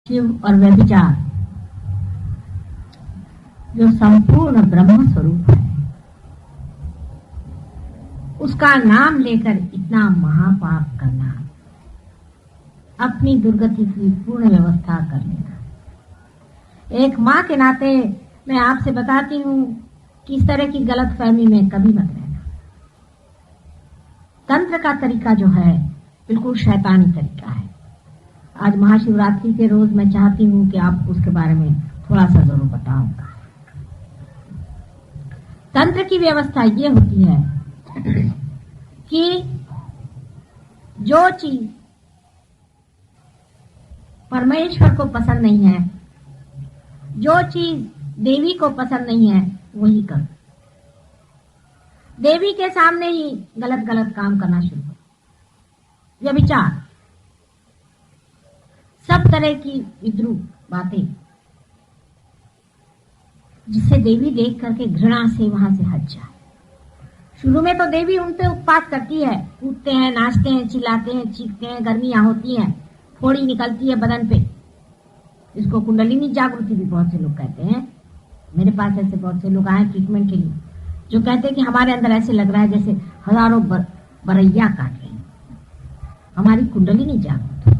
शिव और व्यभिचार जो संपूर्ण ब्रह्म स्वरूप है, उसका नाम लेकर इतना महापाप करना, अपनी दुर्गति की पूर्ण व्यवस्था कर लेना। एक माँ के नाते मैं आपसे बताती हूँ कि इस तरह की गलत फहमी में कभी मत रहना। तंत्र का तरीका जो है बिल्कुल शैतानी तरीका है। आज महाशिवरात्रि के रोज मैं चाहती हूँ कि आप उसके बारे में थोड़ा सा जरूर बताऊंगा। तंत्र की व्यवस्था ये होती है कि जो चीज परमेश्वर को पसंद नहीं है, जो चीज देवी को पसंद नहीं है, वही कर। देवी के सामने ही गलत गलत काम करना शुरू करो। व्यभिचार, सब तरह की विद्रूप बातें जिससे देवी देख करके घृणा से वहां से हट जाए। शुरू में तो देवी उन पे उत्पात करती है, कूदते हैं, नाचते हैं, चिल्लाते हैं, चीखते हैं, गर्मियां होती हैं, फोड़ी निकलती है बदन पे। इसको कुंडलिनी जागृति भी बहुत से लोग कहते हैं। मेरे पास ऐसे बहुत से लोग आए ट्रीटमेंट के लिए जो कहते हैं कि हमारे अंदर ऐसे लग रहा है जैसे हजारों बरैया काट रही, हमारी कुंडलिनी जागृत हो।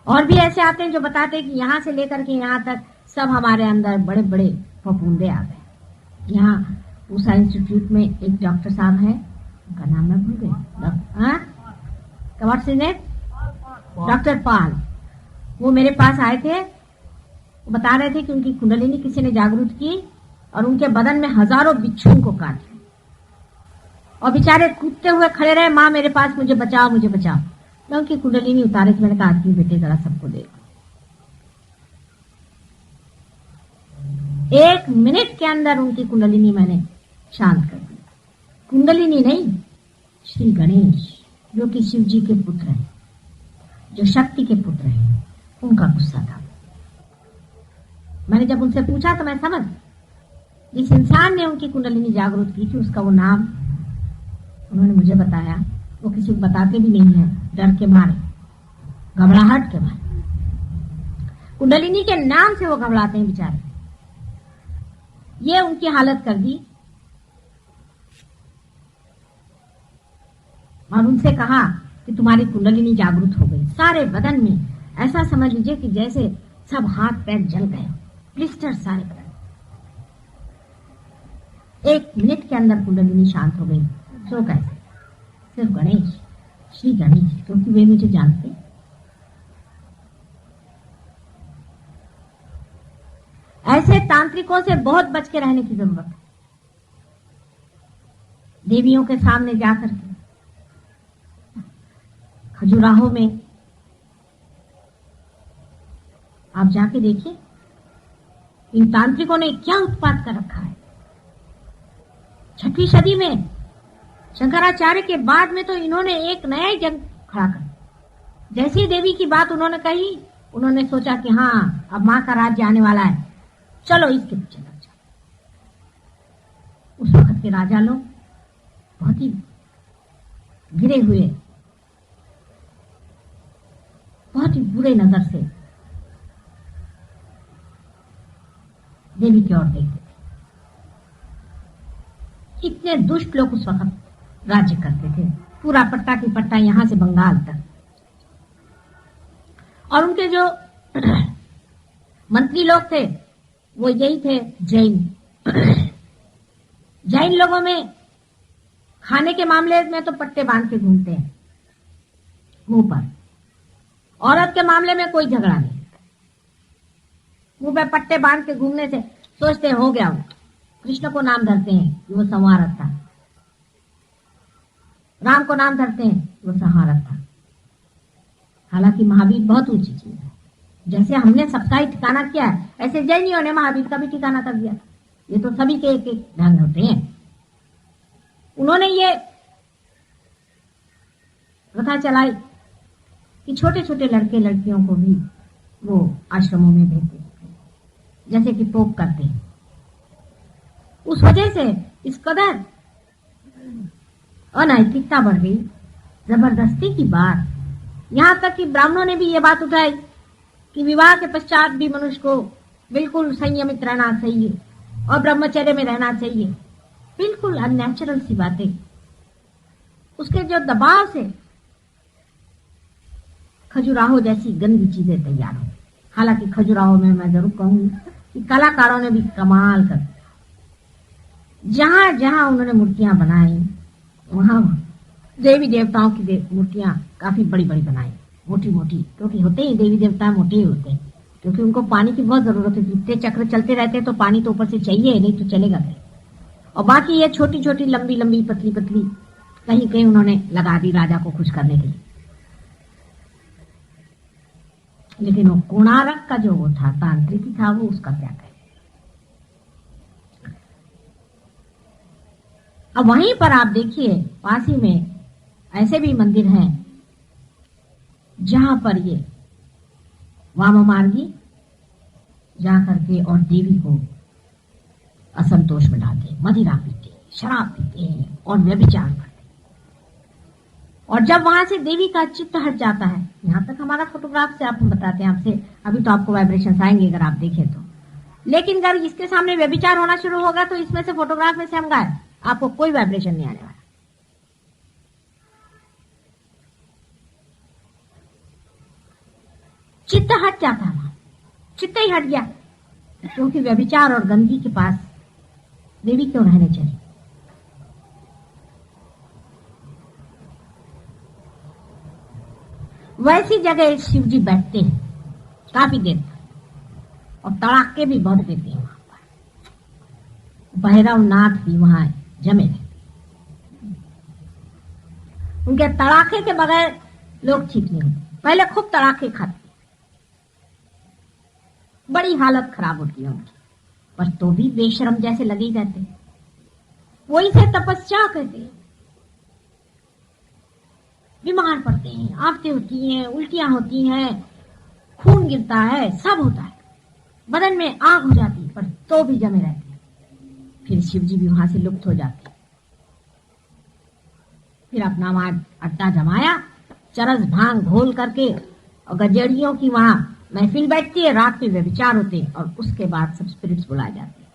और भी ऐसे आते हैं जो बताते हैं कि यहां से लेकर के यहां तक सब हमारे अंदर बड़े बड़े फफूंदे आ गए। यहाँ उषा इंस्टीट्यूट में एक डॉक्टर साहब हैं, उनका नाम मैं भूल गई, डॉक्टर पाल। वो मेरे पास आए थे, वो बता रहे थे कि उनकी कुंडलिनी किसी ने जागृत की और उनके बदन में हजारों बिच्छू को काट रहे और बेचारे कूदते हुए खड़े रहे, माँ मेरे पास, मुझे बचाओ, मुझे बचाओ। मैं उनकी कुंडलिनी उतारे थे, मैंने कहा आदमी बेटे जरा सबको देखो। 1 मिनट के अंदर उनकी कुंडलिनी मैंने शांत कर दी। कुंडलिनी नहीं, श्री गणेश जो कि शिव जी के पुत्र हैं, जो शक्ति के पुत्र हैं, उनका गुस्सा था। मैंने जब उनसे पूछा तो मैं समझ, जिस इंसान ने उनकी कुंडलिनी जागृत की थी उसका वो नाम उन्होंने मुझे बताया। वो किसी को बताते भी नहीं है, डर के मारे, घबराहट के मारे। कुंडलिनी के नाम से वो घबराते हैं बेचारे। ये उनकी हालत कर दी और उनसे कहा कि तुम्हारी कुंडलिनी जागृत हो गई सारे बदन में। ऐसा समझ लीजिए कि जैसे सब हाथ पैर जल गए, ब्लिस्टर सारे बदन। 1 मिनट के अंदर कुंडलिनी शांत हो गई। सो कैसे? सिर्फ गणेश, श्री गणेश, क्योंकि वे मुझे जानते। ऐसे तांत्रिकों से बहुत बच के रहने की जरूरत है। देवियों के सामने जाकर के खजुराहो में आप जाके देखिए, इन तांत्रिकों ने क्या उत्पात कर रखा है। 6वीं सदी में शंकराचार्य के बाद में तो इन्होंने एक नया ही जंग खड़ा कर। जैसी देवी की बात उन्होंने कही, उन्होंने सोचा कि हाँ अब मां का राज्य आने वाला है, चलो इसके पीछे लग जाओ। उस वक्त के राजा लोग बहुत ही गिरे हुए, बहुत ही बुरे नजर से देवी की ओर देखते थे। कितने दुष्ट लोग उस वक्त राज्य करते थे, पूरा पट्टा की पट्टा यहां से बंगाल तक। और उनके जो मंत्री लोग थे वो यही थे, जैन। जैन लोगों में खाने के मामले में तो पट्टे बांध के घूमते हैं मुंह पर। औरत के मामले में कोई झगड़ा नहीं, मुंह पे पट्टे बांध के घूमने से सोचते हो गया। वो कृष्ण को नाम धरते हैं कि वो संहारक था, राम को नाम धरते हैं वो संहारक था। हालांकि महावीर बहुत ऊंची चीज है। जैसे हमने सबका ही ठिकाना किया है, ऐसे जैनियों ने महावीर का भी ठिकाना कर दिया। ये तो सभी के एक एक ढंग होते हैं। उन्होंने ये प्रथा चलाई कि छोटे छोटे लड़के लड़कियों को भी वो आश्रमों में भेजते, जैसे कि पोप करते हैं। उस वजह से इस कदर अनैतिकता बढ़ गई, जबरदस्ती की बात यहाँ तक कि ब्राह्मणों ने भी ये बात उठाई कि विवाह के पश्चात भी मनुष्य को बिल्कुल संयमित रहना चाहिए और ब्रह्मचर्य में रहना चाहिए। बिल्कुल अननेचुरल सी बातें, उसके जो दबाव से खजुराहो जैसी गंदी चीजें तैयार हो। हालांकि खजुराहो में मैं जरूर कहूंगी कि कलाकारों ने भी कमाल कर दिया। जहां जहां उन्होंने मूर्तियां बनाई वहां देवी देवताओं की मूर्तियां काफी बड़ी बड़ी बनाई, मोटी मोटी, क्योंकि होते ही देवी देवता मोटे ही होते हैं, क्योंकि उनको पानी की बहुत जरूरत है। जितने चक्र चलते रहते हैं तो पानी तो ऊपर से चाहिए, नहीं तो चलेगा नहीं। और बाकी ये छोटी छोटी लंबी लंबी पतली पतली कहीं कहीं उन्होंने लगा दी राजा को खुश करने के लिए। लेकिन वो कोणार्क का जो वो था, तांत्रिक था, वो उसका क्या कहे। अब वहीं पर आप देखिए पास ही में ऐसे भी मंदिर हैं जहां पर ये वाममार्गी जा करके और देवी को असंतोष में डालते, मदिरा पीते, शराब पीते हैं और व्यभिचार करते। और जब वहां से देवी का चित्त हट जाता है, यहां तक हमारा फोटोग्राफ से आपको बताते हैं, आपसे अभी तो आपको वाइब्रेशन आएंगे अगर आप देखें तो। लेकिन अगर इसके सामने व्यभिचार होना शुरू होगा तो इसमें से फोटोग्राफ में से हम गायब, आपको कोई वाइब्रेशन नहीं आने वाला। चित्त हट जाता है, वहां चित्त ही हट गया, क्योंकि व्यभिचार और गंदगी के पास देवी क्यों रहने चाहिए। वैसी जगह शिव जी बैठते हैं काफी देर तक और तड़ाके भी बहुत देते हैं। वहां पर भैरव नाथ भी वहां जमे रहते, उनके तड़ाके के बगैर लोग ठीक नहीं होते। पहले खूब तड़ाके खाते, बड़ी हालत खराब होती है उनकी, पर तो भी बेशरम जैसे लगे ही रहते। वही से तपस्या करते हैं, बीमार पड़ते हैं, आफतें होती हैं, उल्टियां होती हैं, खून गिरता है, सब होता है, बदन में आग हो जाती है, पर तो भी जमे रहते हैं। फिर शिव जी भी वहां से लुप्त हो जाते हैं। फिर अपना वहां अड्डा जमाया, चरस भांग घोल करके और गजेड़ियों की वहां महफिल बैठती है, रात में व्यभिचार होते हैं और उसके बाद सब स्पिरिट्स बुलाए जाते हैं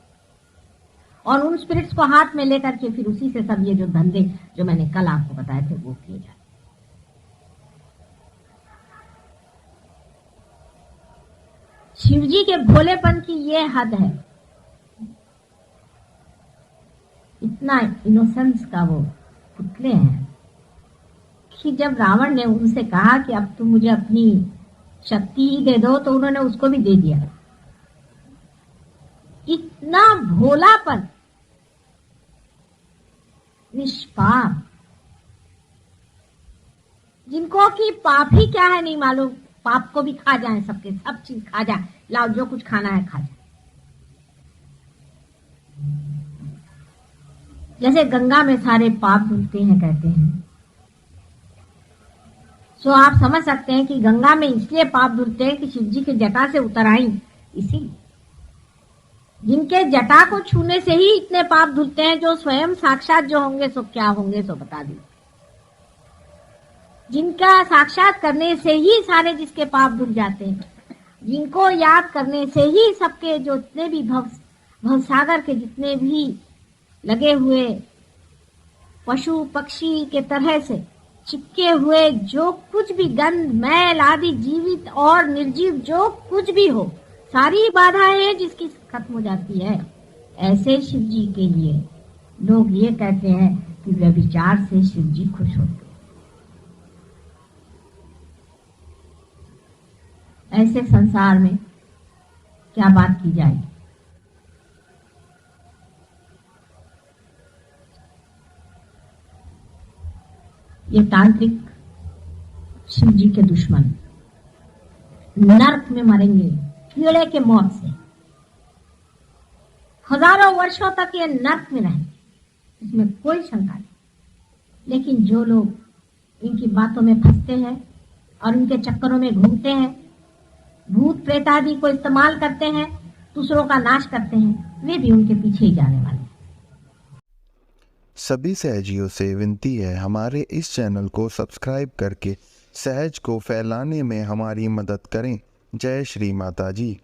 और उन स्पिरिट्स को हाथ में लेकर के फिर उसी से सब ये जो धंधे जो मैंने कल आपको बताए थे वो किए जाते। शिवजी के भोलेपन की ये हद है, इतना इनोसेंस का वो पुतले हैं कि जब रावण ने उनसे कहा कि अब तुम मुझे अपनी शक्ति ही दे दो तो उन्होंने उसको भी दे दिया। इतना भोलापन, निष्पाप, जिनको कि पाप ही क्या है नहीं मालूम, पाप को भी खा जाए, सबके सब चीज खा जाए, लाओ जो कुछ खाना है खा जाए। जैसे गंगा में सारे पाप धुलते हैं कहते हैं, तो आप समझ सकते हैं कि गंगा में इसलिए पाप धुलते हैं कि शिव जी के जटा से उतर आई, इसीलिए जिनके जटा को छूने से ही इतने पाप धुलते हैं, जो स्वयं साक्षात जो होंगे सो क्या होंगे सो बता दी, जिनका साक्षात करने से ही सारे जिसके पाप धुल जाते हैं, जिनको याद करने से ही सबके जो जितने भी भवसागर के जितने भी लगे हुए पशु पक्षी के तरह से चिपके हुए जो कुछ भी गंध मैल आदि जीवित और निर्जीव जो कुछ भी हो, सारी बाधाएं हैं जिसकी खत्म हो जाती है। ऐसे शिव जी के लिए लोग ये कहते हैं कि व्यभिचार से शिव जी खुश होते। ऐसे संसार में क्या बात की जाएगी। ये तांत्रिक शिव जी के दुश्मन नर्क में मरेंगे कीड़े के मौत से, हजारों वर्षों तक ये नर्क में रहेंगे, इसमें कोई शंका नहीं। लेकिन जो लोग इनकी बातों में फंसते हैं और इनके चक्करों में घूमते हैं, भूत प्रेत आदि को इस्तेमाल करते हैं, दूसरों का नाश करते हैं, वे भी उनके पीछे ही जाने वाले हैं। सभी सहजियों से विनती है, हमारे इस चैनल को सब्सक्राइब करके सहज को फैलाने में हमारी मदद करें। जय श्री माता जी।